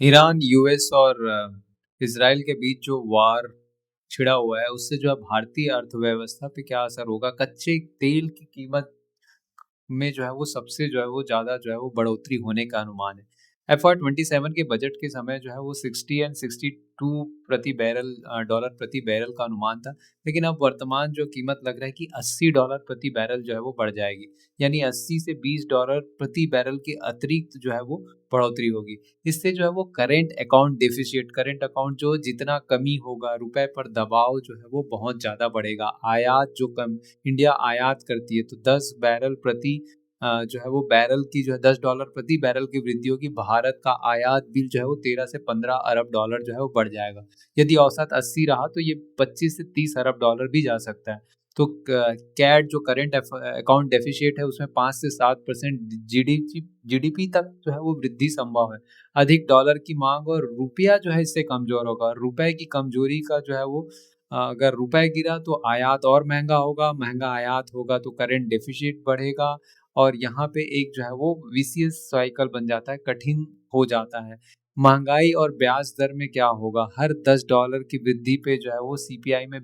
Iran, US और Israel के बीच जो वार छिड़ा हुआ है, उससे जो है भारतीय अर्थव्यवस्था पे क्या असर होगा? कच्चे तेल की कीमत में जो है वो सबसे जो है वो ज़्यादा जो है वो बढ़ोतरी होने का अनुमान है। एफआर 27 के बजट के समय जो है वो 60 एंड 62 डॉलर प्रति बैरल का अनुमान था, लेकिन अब वर्तमान जो कीमत लग रहा है कि $80 प्रति बैरल जो है वो बढ़ जाएगी। यानी 80 से $20 प्रति बैरल के अतिरिक्त जो है वो बढ़ोतरी होगी। इससे जो है वो करंट अकाउंट जो जितना कमी होगा, रुपए पर दबाव जो है वो बहुत ज़्यादा बढ़ेगा। आयात जो कम इंडिया आयात करती है, तो 10 बैरल प्रति जो है वो बैरल की जो है $10 प्रति बैरल की वृद्धि होगी। भारत का आयात बिल जो है वो 13 से 15 अरब डॉलर जो है वो बढ़ जाएगा। यदि औसत 80 रहा तो ये 25 से 30 अरब डॉलर भी जा सकता है। तो कैट जो करंट अकाउंट डेफिसिट है, उसमें 5 से 7% जीडीपी तक जो है वो वृद्धि संभव है। अधिक डॉलर की मांग और रुपया जो है इससे कमजोर होगा। रुपए की कमजोरी का जो है वो अगर रुपए गिरा तो आयात और महंगा होगा, महंगा आयात होगा तो करंट डेफिसिट बढ़ेगा, और यहाँ पे एक जो है वो विशियस साइकिल बन जाता है, कठिन हो जाता है। महंगाई और ब्याज दर में क्या होगा? हर $10 की वृद्धि पे जो है वो सीपीआई में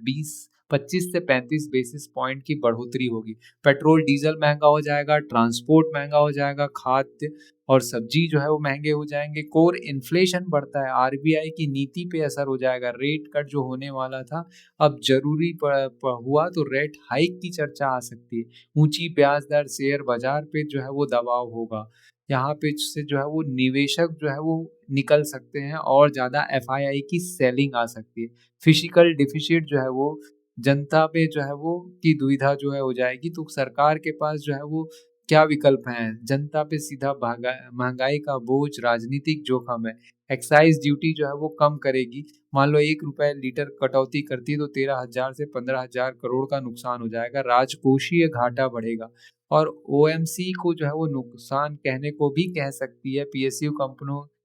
25 से 35 बेसिस पॉइंट की बढ़ोतरी होगी। पेट्रोल डीजल महंगा हो जाएगा, ट्रांसपोर्ट महंगा हो जाएगा, खाद्य और सब्जी जो है वो महंगे हो जाएंगे। कोर इन्फ्लेशन बढ़ता है, आरबीआई की नीति पे असर हो जाएगा। रेट कट जो होने वाला था, अब जरूरी हुआ तो रेट हाइक की चर्चा आ सकती है। ऊंची ब्याज दर शेयर बाजार पे जो है वो दबाव होगा। यहाँ पे से जो है वो निवेशक जो है वो निकल सकते हैं और ज़्यादा एफआईआई की सेलिंग आ सकती है। फिजिकल डिफिसिट जो है वो जनता पे जो है वो की दुविधा जो है हो जाएगी। तो सरकार के पास जो है वो क्या विकल्प हैं? जनता पे सीधा महंगाई का बोझ, राजनीतिक जोखिम है। एक्साइज ड्यूटी जो है वो कम करेगी। मान लो 1 रुपए लीटर कटौती करती है तो 13,000 से 15,000 करोड़ का नुकसान हो जाएगा। राजकोषीय घाटा बढ़ेगा और ओएमसी को जो है वो नुकसान कहने को भी कह सकती है। पीएसयू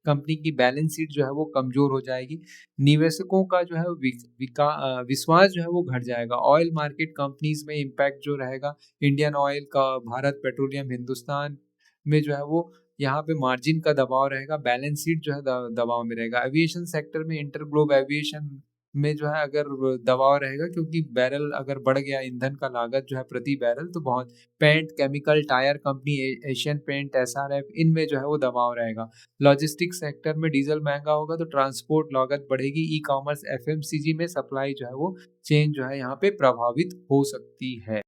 कंपनी की बैलेंस शीट जो है वो कमजोर हो जाएगी। निवेशकों का जो है विश्वास जो है वो घट जाएगा। ऑयल मार्केट कंपनीज में इम्पैक्ट जो रहेगा, इंडियन ऑयल का, भारत पेट्रोलियम, हिंदुस्तान में जो है वो यहाँ पे मार्जिन का दबाव रहेगा, बैलेंस शीट जो है दबाव में रहेगा। एविएशन सेक्टर में इंटरग्लोब एविएशन में जो है अगर दबाव रहेगा, क्योंकि बैरल अगर बढ़ गया ईंधन का लागत जो है प्रति बैरल, तो बहुत paint, chemical, tyre company, Asian paint, SRF, इनमें जो है वो दबाव रहेगा। लॉजिस्टिक्स सेक्टर में डीजल महंगा होगा तो ट्रांसपोर्ट लागत बढ़ेगी। ई कॉमर्स, एफएमसीजी में सप्लाई जो है वो चेन जो है यहाँ पे प्रभावित हो सकती है।